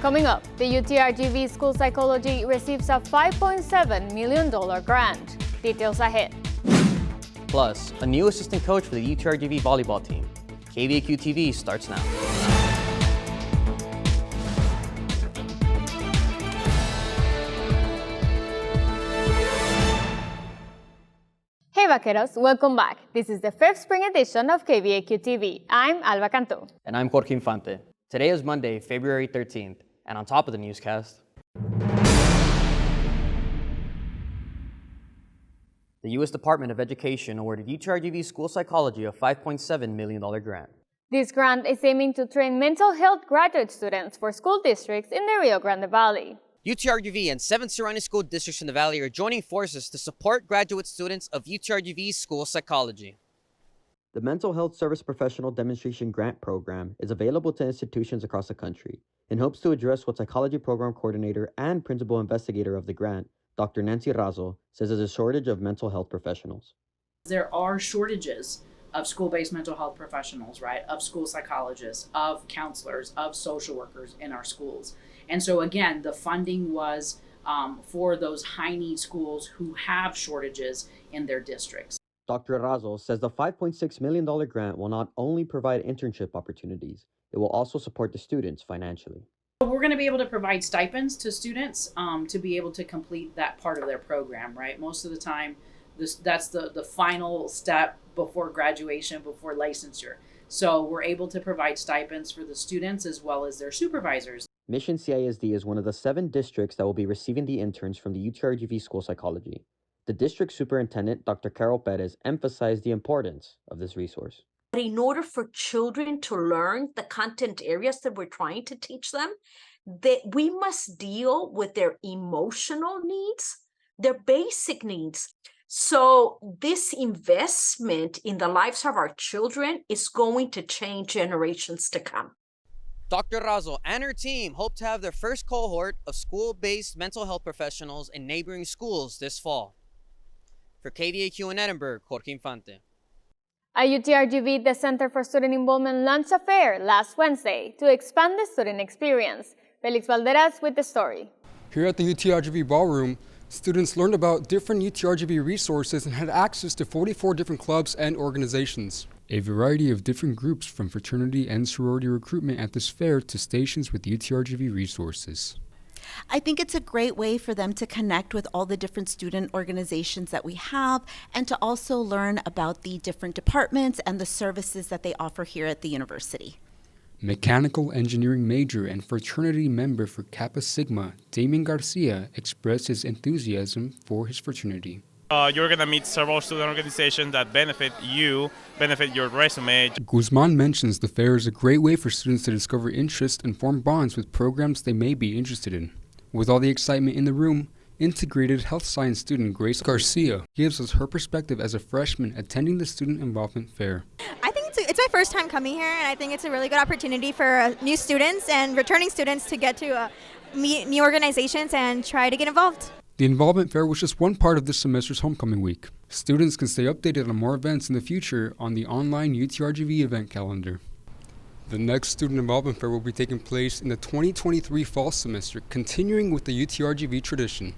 Coming up, the UTRGV School Psychology receives a $5.7 million grant. Details ahead. Plus, a new assistant coach for the UTRGV volleyball team. KVAQ-TV starts now. Hey vaqueros, welcome back. This is the fifth spring edition of KVAQ-TV. I'm Alba Cantu. And I'm Jorge Infante. Today is Monday, February 13th, and on top of the newscast, the U.S. Department of Education awarded UTRGV School Psychology a $5.7 million grant. This grant is aiming to train mental health graduate students for school districts in the Rio Grande Valley. UTRGV and 7 surrounding school districts in the Valley are joining forces to support graduate students of UTRGV School Psychology. The Mental Health Service Professional Demonstration Grant Program is available to institutions across the country and hopes to address what Psychology Program Coordinator and Principal Investigator of the grant, Dr. Nancy Razo, says there's a shortage of mental health professionals. There are shortages of school-based mental health professionals, right? Of school psychologists, of counselors, of social workers in our schools. And so again, the funding was for those high-need schools who have shortages in their districts. Dr. Razo says the $5.6 million grant will not only provide internship opportunities, it will also support the students financially. We're going to be able to provide stipends to students to be able to complete that part of their program, right? Most of the time, that's the final step before graduation, before licensure. So we're able to provide stipends for the students as well as their supervisors. Mission CISD is one of the 7 districts that will be receiving the interns from the UTRGV School Psychology. The district superintendent, Dr. Carol Perez, emphasized the importance of this resource. But in order for children to learn the content areas that we're trying to teach them, that we must deal with their emotional needs, their basic needs. So this investment in the lives of our children is going to change generations to come. Dr. Razo and her team hope to have their first cohort of school-based mental health professionals in neighboring schools this fall. For KVAQ in Edinburgh, Jorge Infante. At UTRGV, the Center for Student Involvement launched a fair last Wednesday to expand the student experience. Felix Valderas with the story. Here at the UTRGV Ballroom, students learned about different UTRGV resources and had access to 44 different clubs and organizations. A variety of different groups from fraternity and sorority recruitment at this fair to stations with UTRGV resources. I think it's a great way for them to connect with all the different student organizations that we have and to also learn about the different departments and the services that they offer here at the university. Mechanical engineering major and fraternity member for Kappa Sigma, Damien Garcia, expressed his enthusiasm for his fraternity. You're going to meet several student organizations that benefit you, benefit your resume. Guzman mentions the fair is a great way for students to discover interest and form bonds with programs they may be interested in. With all the excitement in the room, integrated health science student Grace Garcia gives us her perspective as a freshman attending the Student Involvement Fair. I think it's my first time coming here, and I think it's a really good opportunity for new students and returning students to get to meet new organizations and try to get involved. The Involvement Fair was just one part of this semester's homecoming week. Students can stay updated on more events in the future on the online UTRGV event calendar. The next Student Involvement Fair will be taking place in the 2023 fall semester, continuing with the UTRGV tradition.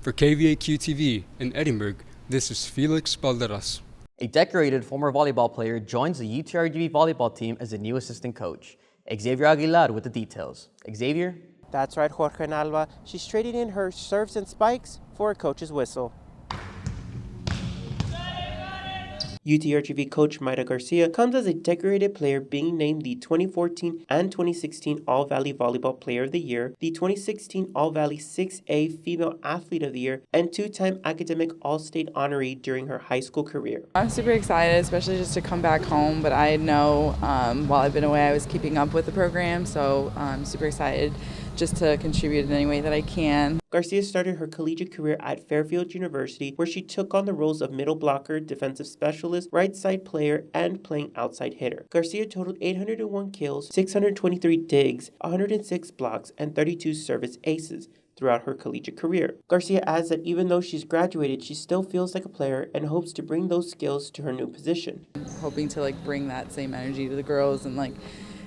For KVAQ-TV in Edinburgh, this is Felix Balderas. A decorated former volleyball player joins the UTRGV volleyball team as a new assistant coach. Xavier Aguilar with the details. Xavier? That's right, Jorge and Alba. She's trading in her serves and spikes for a coach's whistle. UTRGV coach Mayra Garcia comes as a decorated player, being named the 2014 and 2016 All-Valley Volleyball Player of the Year, the 2016 All-Valley 6A Female Athlete of the Year, and 2-time Academic All-State honoree during her high school career. I'm super excited, especially just to come back home, but I know while I've been away I was keeping up with the program, so I'm super excited just to contribute in any way that I can. Garcia started her collegiate career at Fairfield University, where she took on the roles of middle blocker, defensive specialist, right side player, and playing outside hitter. Garcia totaled 801 kills, 623 digs, 106 blocks, and 32 service aces throughout her collegiate career. Garcia adds that even though she's graduated, she still feels like a player and hopes to bring those skills to her new position. Hoping to bring that same energy to the girls and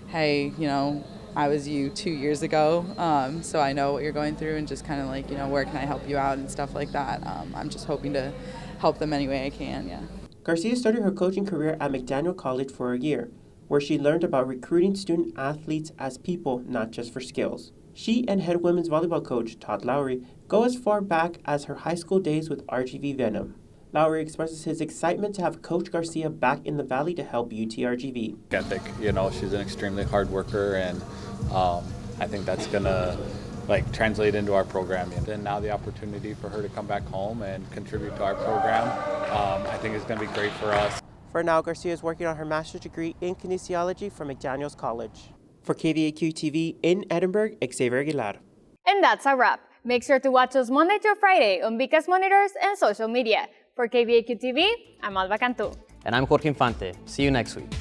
hey, I was you 2 years ago, so I know what you're going through and just kind of like, where can I help you out and stuff like that. I'm just hoping to help them any way I can, yeah. Garcia started her coaching career at McDaniel College for a year, where she learned about recruiting student athletes as people, not just for skills. She and head women's volleyball coach Todd Lowry go as far back as her high school days with RGV Venom. Lowry expresses his excitement to have Coach Garcia back in the Valley to help UTRGV. Ethic, she's an extremely hard worker, and I think that's gonna translate into our program. And then now the opportunity for her to come back home and contribute to our program, I think is gonna be great for us. For now, Garcia is working on her master's degree in kinesiology from McDaniels College. For KVAQ-TV in Edinburgh, Xavier Aguilar. And that's a wrap. Make sure to watch us Monday through Friday on Vicas Monitors and social media. For KVAQ-TV, I'm Alba Cantu. And I'm Jorge Infante. See you next week.